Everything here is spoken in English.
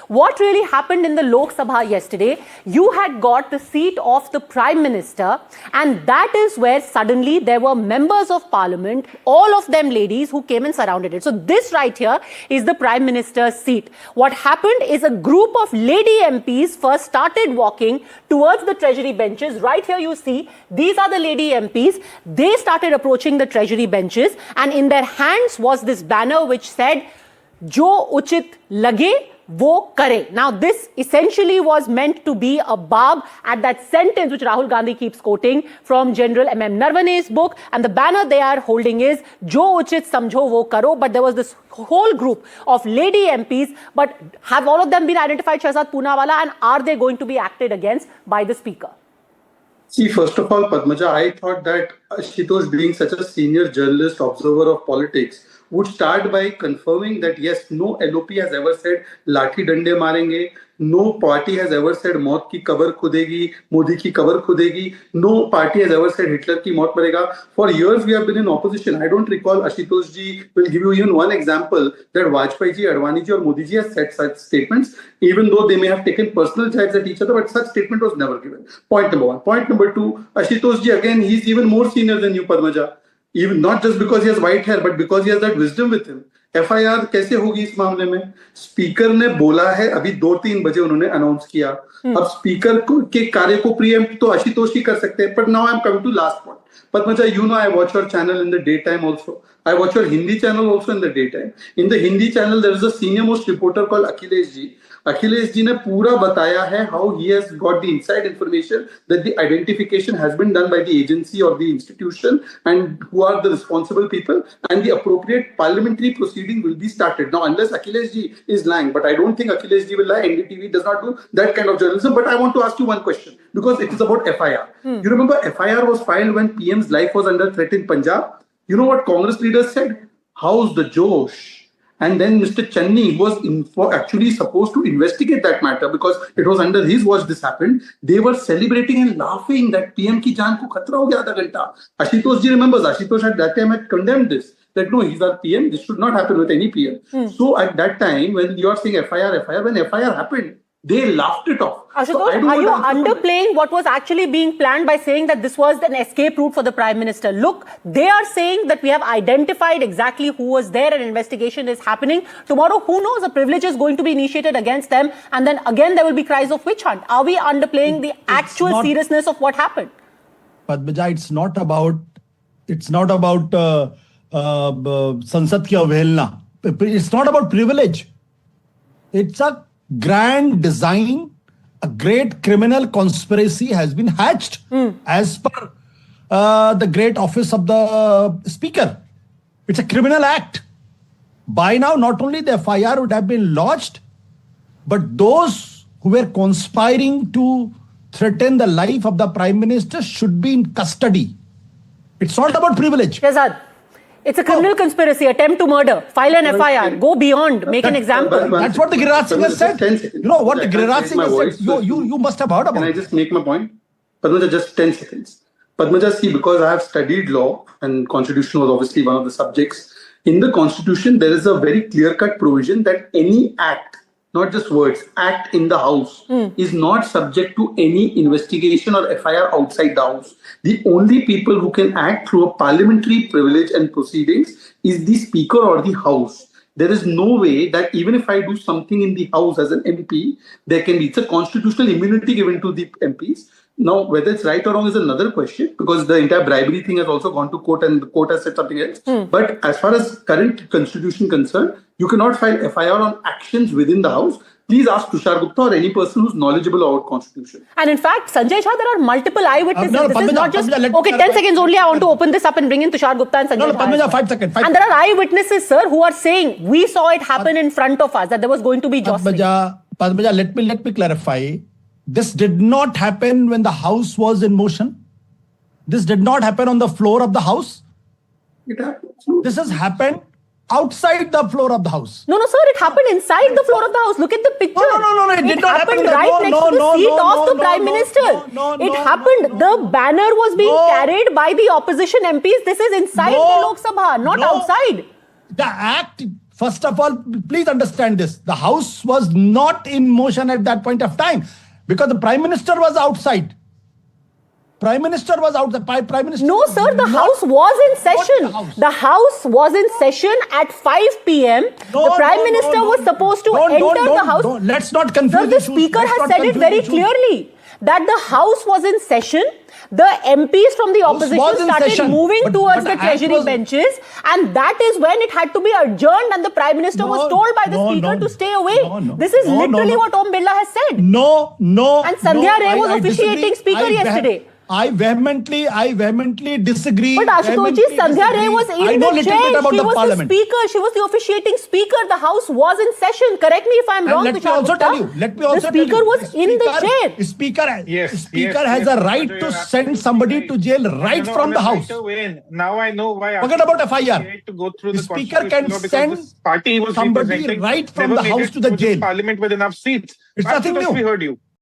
What really happened in the Lok Sabha yesterday, you had got the seat of the Prime Minister, and that is where suddenly there were members of Parliament, all of them ladies, who came and surrounded it. So this right here is the Prime Minister's seat. What happened is a group of lady MPs first started walking towards the Treasury benches. Right here you see, these are the lady MPs. They started approaching the Treasury benches, and in their hands was this banner which said, "Jo Uchit Lage Wo Kare." Now, this essentially was meant to be a barb at that sentence which Rahul Gandhi keeps quoting from General M.M. Narvane's book. And the banner they are holding is "Jo Uchit Samjho Wo Karo." But there was this whole group of lady MPs. But have all of them been identified, Shahzad Poonawalla? And are they going to be acted against by the Speaker? See, first of all, Padmaja, I thought that Ashutosh, being such a senior journalist, observer of politics, would start by confirming that yes, no LOP has ever said लाठी डंडे मारेंगे, no party has ever said मौत की cover खुदेगी, Modi की cover खुदेगी, no party has ever said Hitler की मौत मरेगा. For years we have been in opposition. I don't recall Ashutosh ji will give you even one example that Vajpayee ji, Advani ji or Modi ji has said such statements, even though they may have taken personal jabs at each other, but such statement was never given. Point number one. Point number two, Ashutosh ji, again, he's even more senior than you, Padmaja. Even not just because he has white hair, but because he has that wisdom with him. FIR कैसे होगी इस मामले में? Speaker ने बोला है, अभी 2-3 बजे उन्होंने अनाउंस किया. अब स्पीकर के कार्य को प्रीएम्प्ट तो आशुतोष ही कर सकते हैं. But now I'm coming to last point. Padmaja, you know I watch your channel in the daytime also. I watch your Hindi channel also in the daytime. In the Hindi channel, there is a senior most reporter called Akhilesh ji. Akhilesh ji ने पूरा बताया है how he has got the inside information that the identification has been done by the agency or the institution and who are the responsible people, and the appropriate parliamentary proceeding will be started. Now, unless Akhilesh ji is lying, but I don't think Akhilesh ji will lie. NDTV does not do that kind of journalism. But I want to ask you one question because it is about FIR. You remember FIR was filed when PM's life was under threat in Punjab. You know what Congress leaders said? How's the Josh? And then Mr. Channi was actually supposed to investigate that matter because it was under his watch this happened. They were celebrating and laughing that PM ki jaan ko khatra ho gaya adha ghanta. Ashutosh ji remembers, Ashutosh at that time had condemned this. That no, he's our PM, this should not happen with any PM. So at that time, when you are saying FIR, when FIR happened, they laughed it off. Ashutosh, so are you underplaying what was actually being planned by saying that this was an escape route for the Prime Minister? Look, they are saying that we have identified exactly who was there and investigation is happening. Tomorrow, who knows, a privilege is going to be initiated against them, and then again there will be cries of witch hunt. Are we underplaying the actual seriousness of what happened? Padmaja, it's not about Sansad ki avhelna. It's not about privilege. It's a grand design. A great criminal conspiracy has been hatched as per the great office of the Speaker. It's a criminal act. By now, not only the FIR would have been lodged, but those who were conspiring to threaten the life of the Prime Minister should be in custody. It's not about privilege. Shahzad, it's a criminal conspiracy, attempt to murder, file an FIR, go beyond, make an example. That's what the Giriraj Singh has said. You know what the Giriraj Singh has said? You must have heard about it. Can I just make my point? Padmaja, just 10 seconds. Padmaja, see, because I have studied law and constitution was obviously one of the subjects. In the constitution, there is a very clear-cut provision that any act, not just words, act in the house is not subject to any investigation or FIR outside the house. The only people who can act through a parliamentary privilege and proceedings is the Speaker or the House. There is no way that even if I do something in the House as an MP, there can be, it's a constitutional immunity given to the MPs. Now, whether it's right or wrong is another question because the entire bribery thing has also gone to court and the court has said something else. But as far as current constitution concerned, you cannot file FIR on actions within the House. Please ask Tushar Gupta or any person who's knowledgeable about constitution. And in fact, Sanjay Shah, there are multiple eyewitnesses. This is not just... Okay, 10 seconds only. I want to open this up and bring in Tushar Gupta and Sanjay Shah. Padmaja, 5 seconds. And there are eyewitnesses, sir, who are saying, we saw it happen in front of us, that there was going to be jostling. Padmaja, let me clarify. This did not happen when the House was in motion. This did not happen on the floor of the House. It happened. This has happened outside the floor of the House. No, sir, it happened inside the floor of the House. Look at the picture. No, it did not happen. It happened right next to the seat of the Prime Minister. It happened. The banner was being carried by the opposition MPs. This is inside the Lok Sabha, not outside. The act First of all, please understand this. The House was not in motion at that point of time because the Prime Minister was outside. Prime Minister was out. The Prime Minister. No, sir, the House was in session. The House was in session at 5 p.m. The Prime Minister was supposed to enter the House. Let's not confuse Sir, the issues. Speaker Let's has not said it confuse very issues. clearly that the House was in session. The MPs from the House was opposition in started session, moving but towards the Act Treasury was- benches, and that is when it had to be adjourned, and the Prime Minister was told by the Speaker to stay away. This is literally what Om Birla has said. No. And Sandhya Ray was I officiating disagree. Speaker yesterday. I vehemently disagree. But Ashutosh ji, Sandhya Ray was in I know the little chair. bit about She the was parliament. the Speaker. She was the officiating Speaker. The House was in session. Correct me if I'm wrong, Let me Tushar also Gupta. tell you. Let me also the tell you. Speaker was in the chair. Speaker has a right to send somebody to jail right from the House. Now I know why. Forget about FIR. To go through The the Speaker can Constitutional Law because send this party was somebody representing right from never the made House it to the through jail. Parliament with enough seats. It's nothing Ashutosh, new. We heard you.